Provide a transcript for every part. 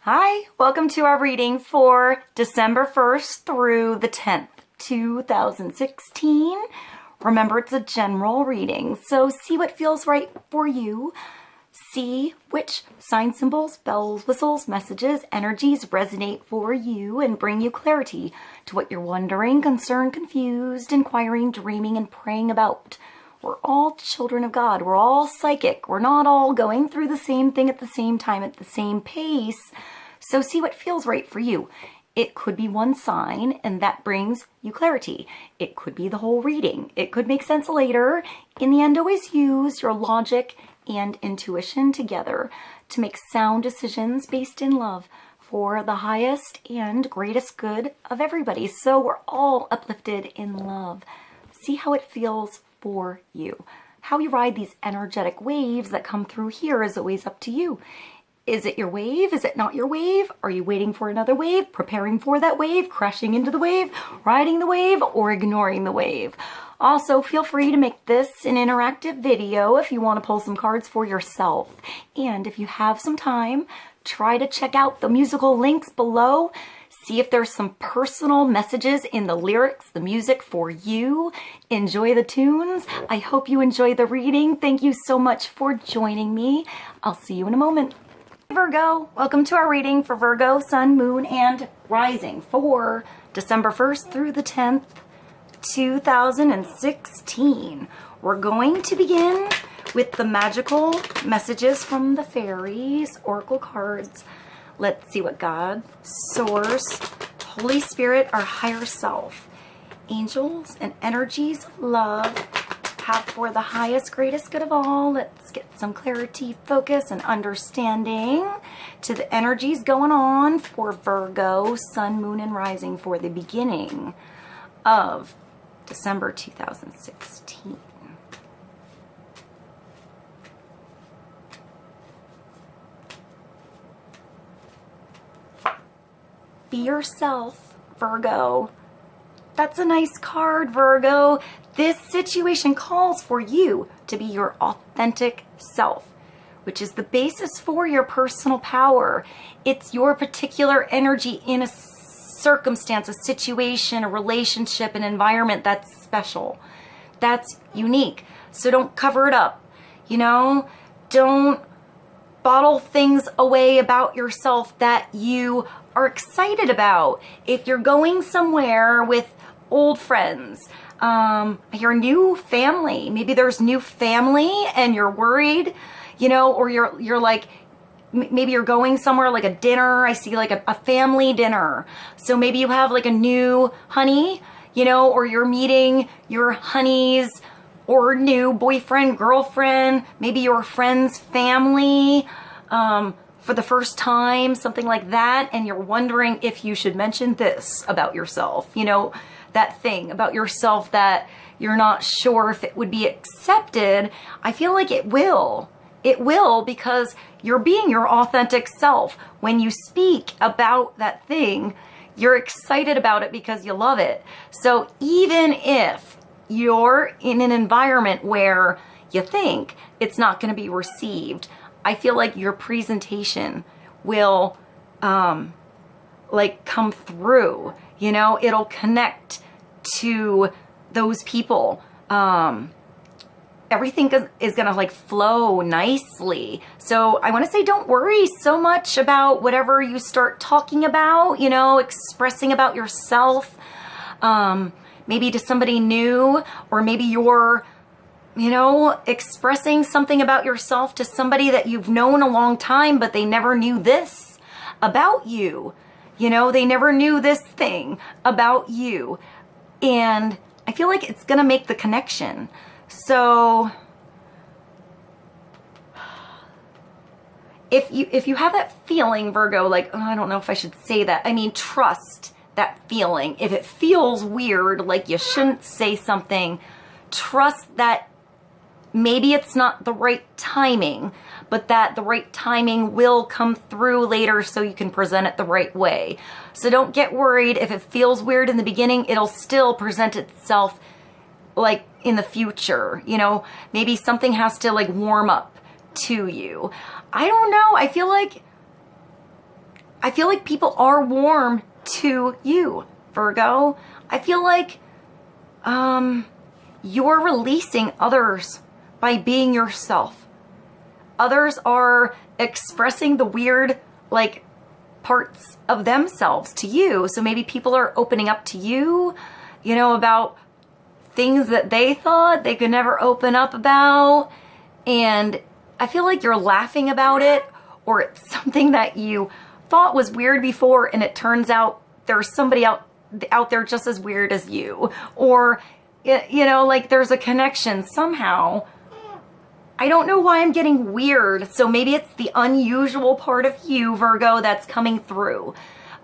Hi, welcome to our reading for December 1st through the 10th, 2016. Remember, it's a general reading, so see what feels right for you. See which sign symbols, bells, whistles, messages, energies resonate for you and bring you clarity to what you're wondering, concerned, confused, inquiring, dreaming, and praying about. We're all children of God. We're all psychic. We're not all going through the same thing at the same time, at the same pace. So see what feels right for you. It could be one sign, and that brings you clarity. It could be the whole reading. It could make sense later. In the end, always use your logic and intuition together to make sound decisions based in love for the highest and greatest good of everybody. So we're all uplifted in love. See how it feels for you. How you ride these energetic waves that come through here is always up to you. Is it your wave? Is it not your wave? Are you waiting for another wave, preparing for that wave, crashing into the wave, riding the wave, or ignoring the wave? Also, feel free to make this an interactive video if you want to pull some cards for yourself. And if you have some time, try to check out the musical links below. See if there's some personal messages in the lyrics, the music for you. Enjoy the tunes. I hope you enjoy the reading. Thank you so much for joining me. I'll see you in a moment. Virgo, welcome to our reading for Virgo, Sun, Moon, and Rising for December 1st through the 10th, 2016. We're going to begin with the magical messages from the fairies, oracle cards. Let's see what God, Source, Holy Spirit, our higher self, angels, and energies of love have for the highest, greatest good of all. Let's get some clarity, focus, and understanding to the energies going on for Virgo, Sun, Moon, and Rising for the beginning of December 2016. Be yourself, Virgo. That's a nice card, Virgo. This situation calls for you to be your authentic self, which is the basis for your personal power. It's your particular energy in a circumstance, a situation, a relationship, an environment that's special, that's unique. So don't cover it up, don't bottle things away about yourself that you are excited about. If you're going somewhere with old friends, your new family, maybe there's new family and you're worried, or you're like, maybe you're going somewhere like a dinner. I see like a family dinner. So maybe you have like a new honey, or you're meeting your honey's or new boyfriend, girlfriend, maybe your friend's family, for the first time, something like that, and you're wondering if you should mention this about yourself, that thing about yourself that you're not sure if it would be accepted. I feel like it will. It will, because you're being your authentic self. When you speak about that thing, you're excited about it because you love it. So even if you're in an environment where you think it's not going to be received, I feel like your presentation will come through, it'll connect to those people. Everything is going to flow nicely. So I want to say, don't worry so much about whatever you start talking about, expressing about yourself, maybe to somebody new, or maybe you're expressing something about yourself to somebody that you've known a long time, but they never knew this about you. They never knew this thing about you. And I feel like it's going to make the connection. So if you have that feeling, Virgo, I don't know if I should say that. I mean, trust that feeling. If it feels weird, like you shouldn't say something, trust that maybe it's not the right timing, but that the right timing will come through later so you can present it the right way. So don't get worried if it feels weird in the beginning. It'll still present itself in the future. Maybe something has to warm up to you. I don't know. I feel like I feel like people are warm to you, Virgo. I feel like you're releasing others by being yourself. Others are expressing the weird, like, parts of themselves to you. So maybe people are opening up to you, you know, about things that they thought they could never open up about. And I feel like you're laughing about it, or it's something that you thought was weird before and it turns out there's somebody out there just as weird as you. Or, you know, like there's a connection somehow. I don't know why I'm getting weird. So maybe it's the unusual part of you, Virgo, that's coming through.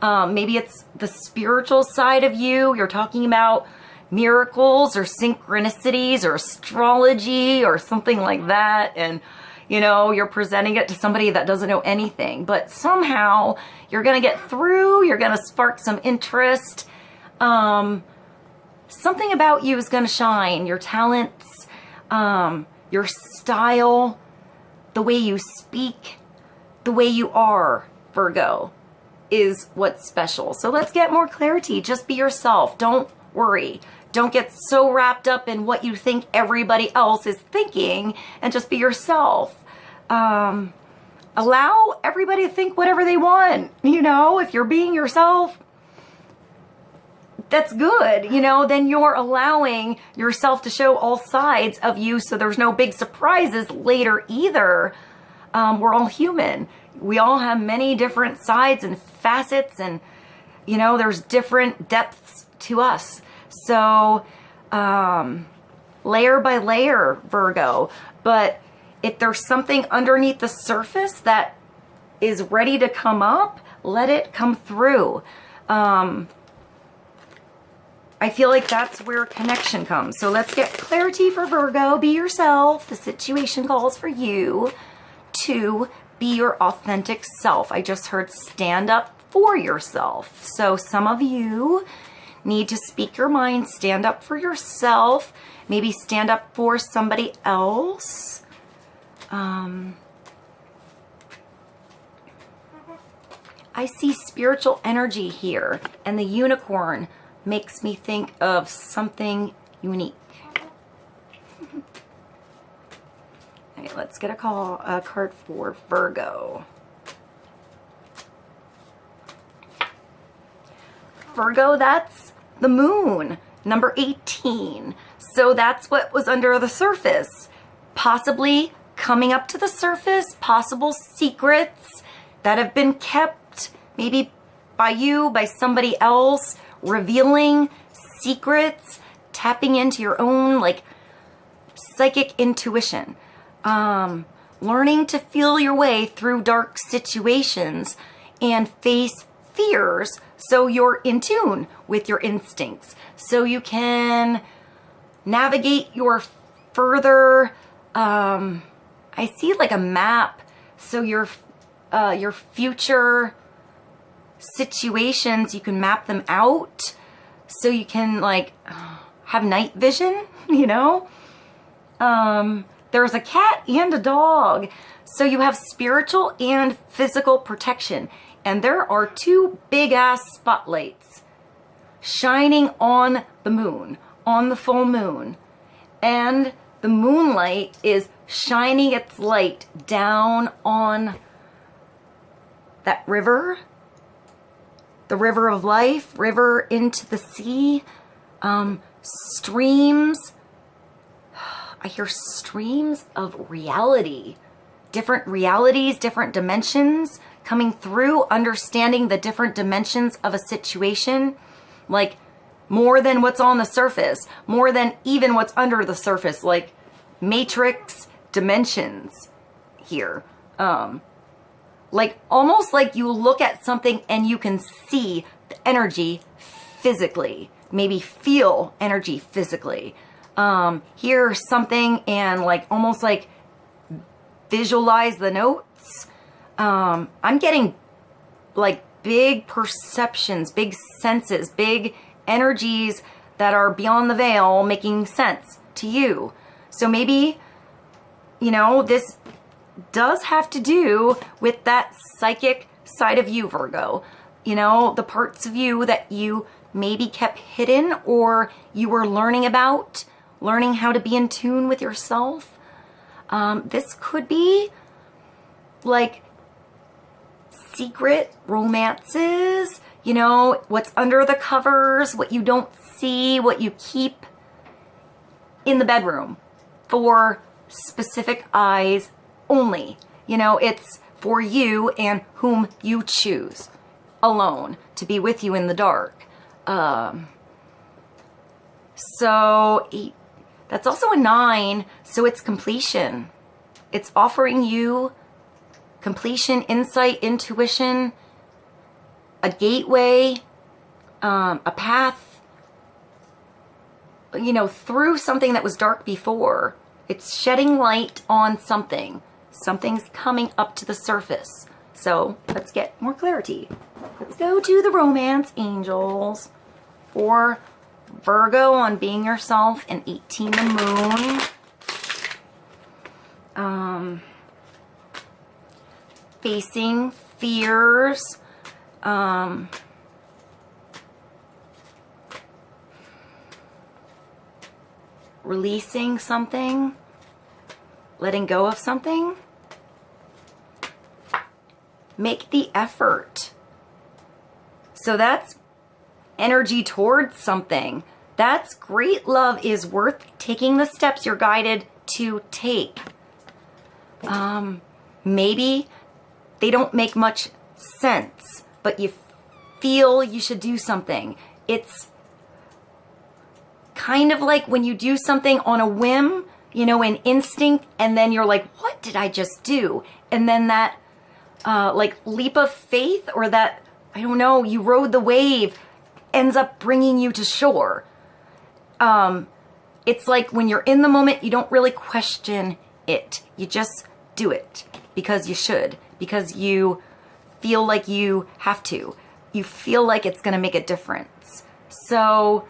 Maybe it's the spiritual side of you. You're talking about miracles or synchronicities or astrology or something like that. And, you know, you're presenting it to somebody that doesn't know anything. But somehow you're going to get through. You're going to spark some interest. Something about you is going to shine. Your talents, your style, the way you speak, the way you are, Virgo, is what's special. So let's get more clarity. Just be yourself. Don't worry. Don't get so wrapped up in what you think everybody else is thinking, and just be yourself. Allow everybody to think whatever they want. You know, if you're being yourself, that's good. You know, then you're allowing yourself to show all sides of you, so there's no big surprises later either. We're all human. We all have many different sides and facets, and, you know, there's different depths to us. So, layer by layer, Virgo. But if there's something underneath the surface that is ready to come up, let it come through. I feel like that's where connection comes. So let's get clarity for Virgo. Be yourself. The situation calls for you to be your authentic self. I just heard stand up for yourself. So some of you need to speak your mind, stand up for yourself, maybe stand up for somebody else. I see spiritual energy here, and the unicorn makes me think of something unique. Okay, let's get a card for Virgo. Virgo, that's the moon, number 18. So that's what was under the surface. Possibly coming up to the surface, possible secrets that have been kept, maybe by you, by somebody else, revealing secrets, tapping into your own, like, psychic intuition. Learning to feel your way through dark situations and face fears, so you're in tune with your instincts, so you can navigate your further, I see like a map, so your future situations, you can map them out, so you can, like, have night vision, you know? There's a cat and a dog, so you have spiritual and physical protection. And there are two big ass spotlights shining on the moon, on the full moon. And the moonlight is shining its light down on that river, the river of life, river into the sea, streams. I hear streams of reality, different realities, different dimensions coming through, understanding the different dimensions of a situation, like more than what's on the surface, more than even what's under the surface, like matrix dimensions here. Like almost like you look at something and you can see the energy physically, maybe feel energy physically. Hear something and like almost like visualize the notes. I'm getting like big perceptions, big senses, big energies that are beyond the veil making sense to you. So maybe, you know, this does have to do with that psychic side of you, Virgo. You know, the parts of you that you maybe kept hidden or you were learning about, learning how to be in tune with yourself. This could be like secret romances, you know, what's under the covers, what you don't see, what you keep in the bedroom for specific eyes only. You know, it's for you and whom you choose alone to be with you in the dark. So 8, that's also a 9. So it's completion. It's offering you completion, insight, intuition, a gateway, a path, you know, through something that was dark before. It's shedding light on something. Something's coming up to the surface. So let's get more clarity. Let's go to the romance angels for Virgo on being yourself and 18 the moon. Facing fears. Releasing something. Letting go of something. Make the effort. So that's energy towards something. That's great. Love is worth taking the steps you're guided to take. Maybe they don't make much sense, but you feel you should do something. It's kind of like when you do something on a whim, you know, an instinct, and then you're like, what did I just do? And then that like leap of faith, or that, I don't know, you rode the wave, ends up bringing you to shore. It's like when you're in the moment, you don't really question it. You just do it because you should, because you feel like you have to. You feel like it's going to make a difference. So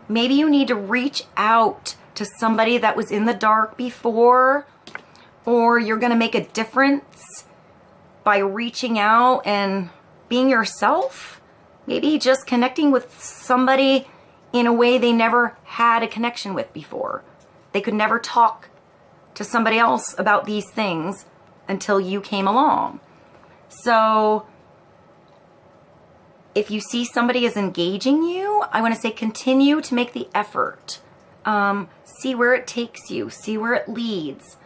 maybe you need to reach out to somebody that was in the dark before, or you're going to make a difference by reaching out and being yourself. Maybe just connecting with somebody in a way they never had a connection with before. They could never talk to somebody else about these things until you came along. So if you see somebody is engaging you, I want to say continue to make the effort. See where it takes you. See where it leads.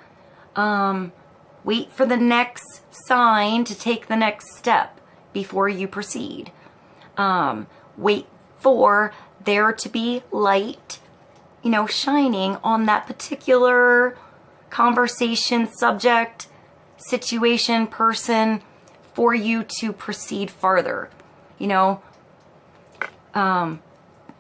Wait for the next sign to take the next step before you proceed. Wait for there to be light, you know, shining on that particular conversation, subject, situation, person, for you to proceed farther. You know, I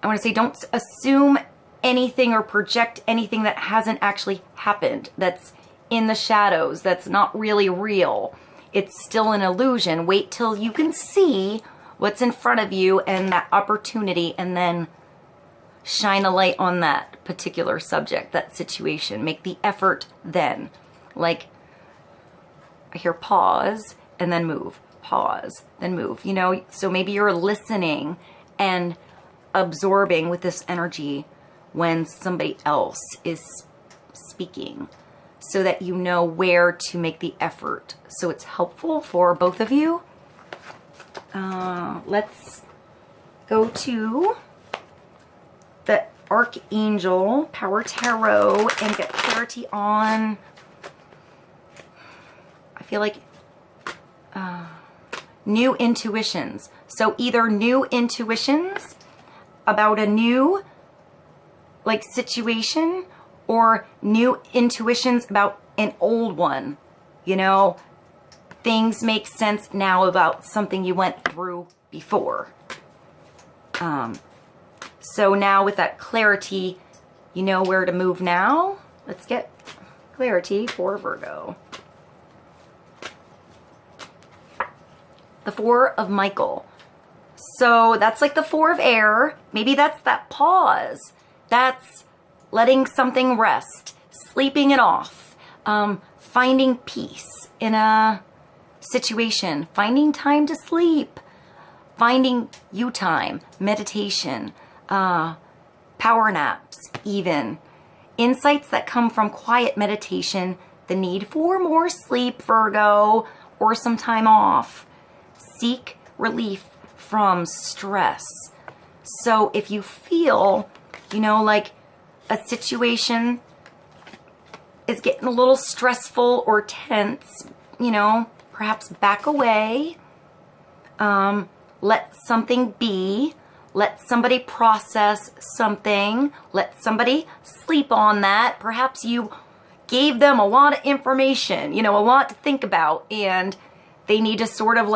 want to say don't assume anything or project anything that hasn't actually happened, that's in the shadows, that's not really real. It's still an illusion. Wait till you can see what's in front of you and that opportunity, and then shine a light on that particular subject, that situation. Make the effort then. Like, I hear pause and then move. Pause, then move. You know, so maybe you're listening and absorbing with this energy when somebody else is speaking, so that you know where to make the effort. So it's helpful for both of you. Let's go to the Archangel Power Tarot and get clarity on, I feel like, new intuitions. So either new intuitions about a new like situation, or new intuitions about an old one. You know, things make sense now about something you went through before. So now with that clarity, you know where to move now. Let's get clarity for Virgo. The Four of Michael. So that's like the Four of Air. Maybe that's that pause. That's letting something rest, sleeping it off, finding peace in a situation, finding time to sleep, finding you time, meditation, power naps even, insights that come from quiet meditation, the need for more sleep, Virgo, or some time off. Seek relief from stress. So if you feel, like a situation is getting a little stressful or tense, perhaps back away, let something be, let somebody process something, let somebody sleep on that. Perhaps you gave them a lot of information, a lot to think about, and they need to sort of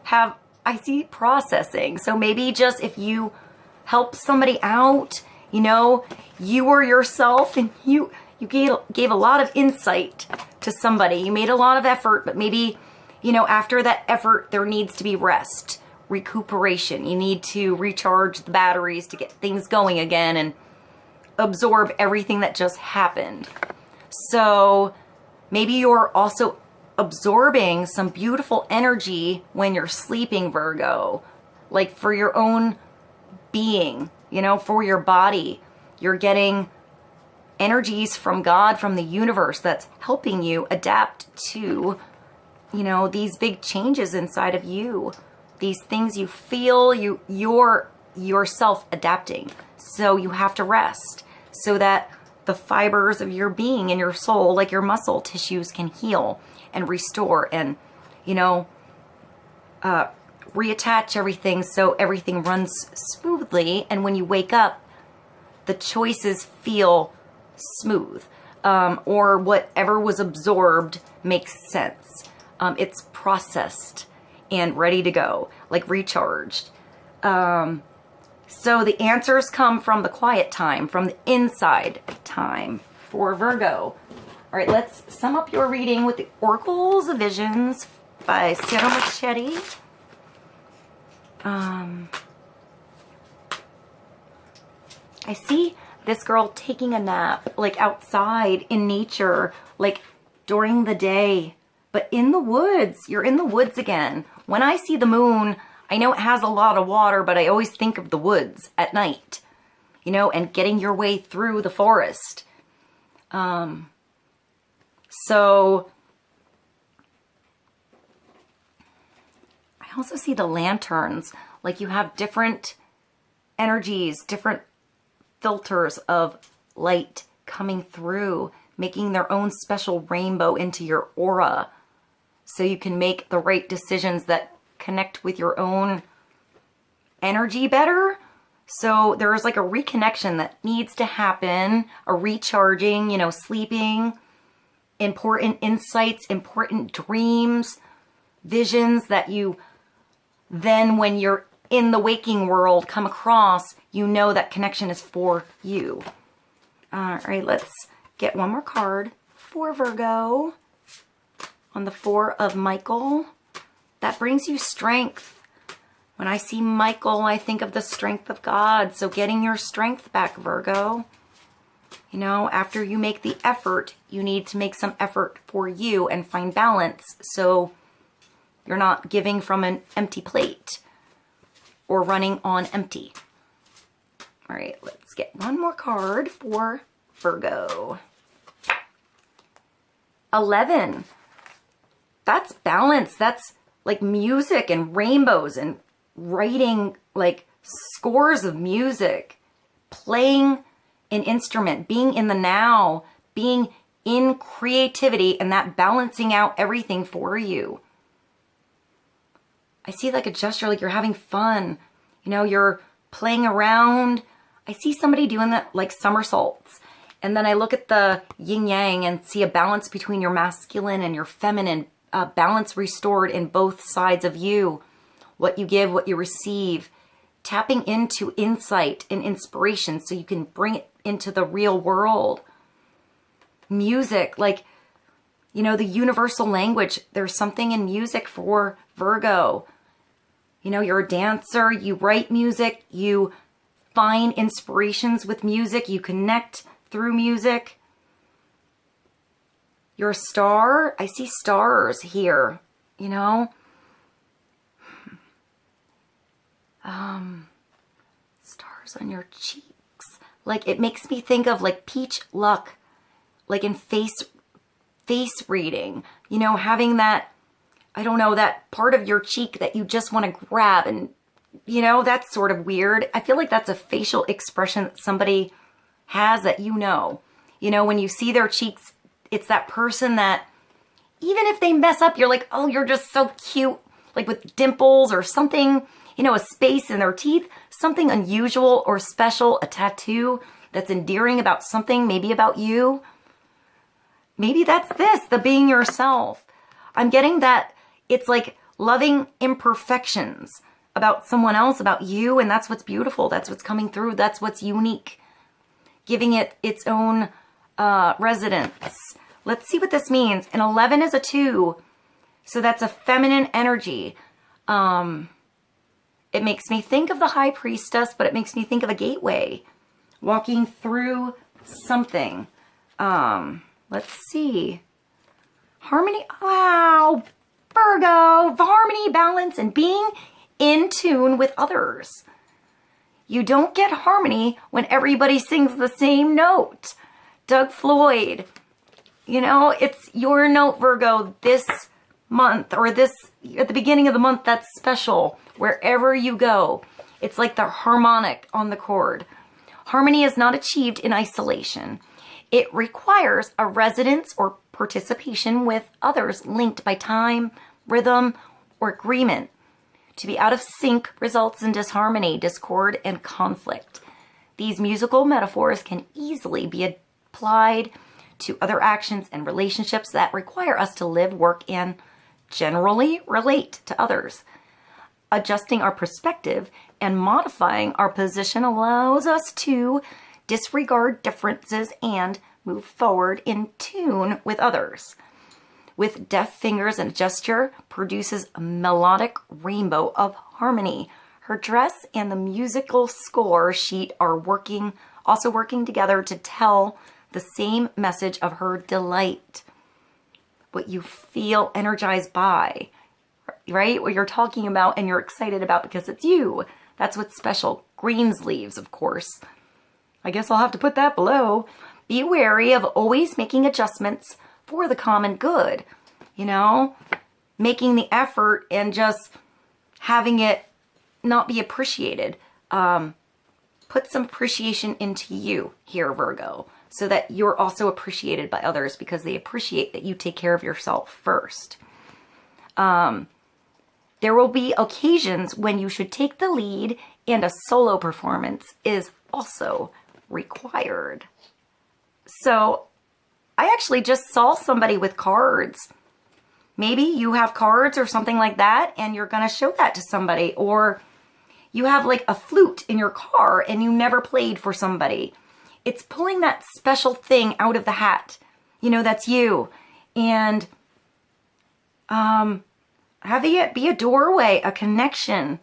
have, I see, processing. So maybe just if you help somebody out, you were yourself and you gave a lot of insight to somebody. You made a lot of effort, but maybe, after that effort, there needs to be rest, recuperation. You need to recharge the batteries to get things going again and absorb everything that just happened. So maybe you're also absorbing some beautiful energy when you're sleeping, Virgo, like for your own being, for your body. You're getting energies from God, from the universe, that's helping you adapt to, these big changes inside of you. These things you feel, you're yourself adapting. So you have to rest so that the fibers of your being and your soul, like your muscle tissues, can heal and restore and, reattach everything so everything runs smoothly. And when you wake up, the choices feel smooth, or whatever was absorbed makes sense. It's processed and ready to go, like recharged. So the answers come from the quiet time, from the inside time for Virgo. All right, let's sum up your reading with the Oracles of Visions by Sarah Machete. I see this girl taking a nap, like outside in nature, like during the day, but in the woods. You're in the woods again. When I see the moon, I know it has a lot of water, but I always think of the woods at night, and getting your way through the forest. So I also see the lanterns, like you have different energies, different filters of light coming through, making their own special rainbow into your aura, so you can make the right decisions that connect with your own energy better. So there's like a reconnection that needs to happen, a recharging, sleeping, important insights, important dreams, visions that you then, when you're in the waking world, come across, that connection is for you. All right, let's get one more card for Virgo. On the Four of Michael, that brings you strength. When I see Michael, I think of the strength of God. So getting your strength back, Virgo. After you make the effort, you need to make some effort for you and find balance, so you're not giving from an empty plate or running on empty. All right, let's get one more card for Virgo. 11. That's balance. That's like music and rainbows and writing like scores of music, playing an instrument, being in the now, being in creativity, and that balancing out everything for you. I see like a gesture, like you're having fun. You're playing around. I see somebody doing that like somersaults. And then I look at the yin yang and see a balance between your masculine and your feminine, balance restored in both sides of you. What you give, what you receive. Tapping into insight and inspiration so you can bring it into the real world. Music, like, the universal language. There's something in music for Virgo. You're a dancer, you write music, you find inspirations with music, you connect through music. You're a star. I see stars here, you know? Stars on your cheeks. Like, it makes me think of like peach luck, like in face reading, you know, having that, I don't know, that part of your cheek that you just want to grab, and, you know, that's sort of weird. I feel like that's a facial expression that somebody has that you know. You know, when you see their cheeks, it's that person that, even if they mess up, you're like, oh, you're just so cute, like with dimples or something, you know, a space in their teeth, something unusual or special, a tattoo that's endearing about something, maybe about you. Maybe that's this, the being yourself. I'm getting that it's like loving imperfections about someone else, about you, and that's what's beautiful. That's what's coming through. That's what's unique. Giving it its own resonance. Let's see what this means. An 11 is a 2, so that's a feminine energy. It makes me think of the High Priestess, but it makes me think of a gateway. Walking through something. Let's see. Harmony. Wow. Virgo. Harmony, balance, and being in tune with others. You don't get harmony when everybody sings the same note. Doug Floyd. You know, it's your note, Virgo, this month, or this, at the beginning of the month, that's special. Wherever you go, it's like the harmonic on the chord. Harmony is not achieved in isolation. It requires a resonance or participation with others linked by time, rhythm, or agreement. To be out of sync results in disharmony, discord, and conflict. These musical metaphors can easily be applied to other actions and relationships that require us to live, work, and generally relate to others. Adjusting our perspective and modifying our position allows us to disregard differences and move forward in tune with others. With deft fingers and gesture produces a melodic rainbow of harmony. Her dress and the musical score sheet are also working together to tell the same message of her delight. What you feel energized by, right? What you're talking about and you're excited about because it's you. That's what's special. Greensleeves, of course. I guess I'll have to put that below. Be wary of always making adjustments for the common good. You know, making the effort and just having it not be appreciated. Put some appreciation into you here, Virgo, so that you're also appreciated by others because they appreciate that you take care of yourself first. There will be occasions when you should take the lead, and a solo performance is also required. So I actually just saw somebody with cards. Maybe you have cards or something like that, and you're going to show that to somebody. Or you have like a flute in your car and you never played for somebody. It's pulling that special thing out of the hat. You know, that's you. And having it be a doorway, a connection,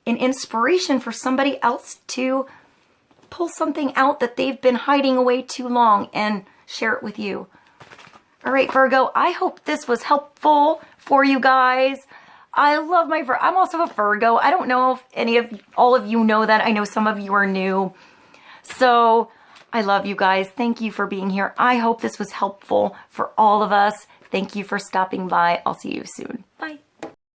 an inspiration for somebody else to pull something out that they've been hiding away too long and share it with you. All right, Virgo, I hope this was helpful for you guys. I love my Virgo. I'm also a Virgo. I don't know if all of you know that. I know some of you are new. So I love you guys. Thank you for being here. I hope this was helpful for all of us. Thank you for stopping by. I'll see you soon. Bye.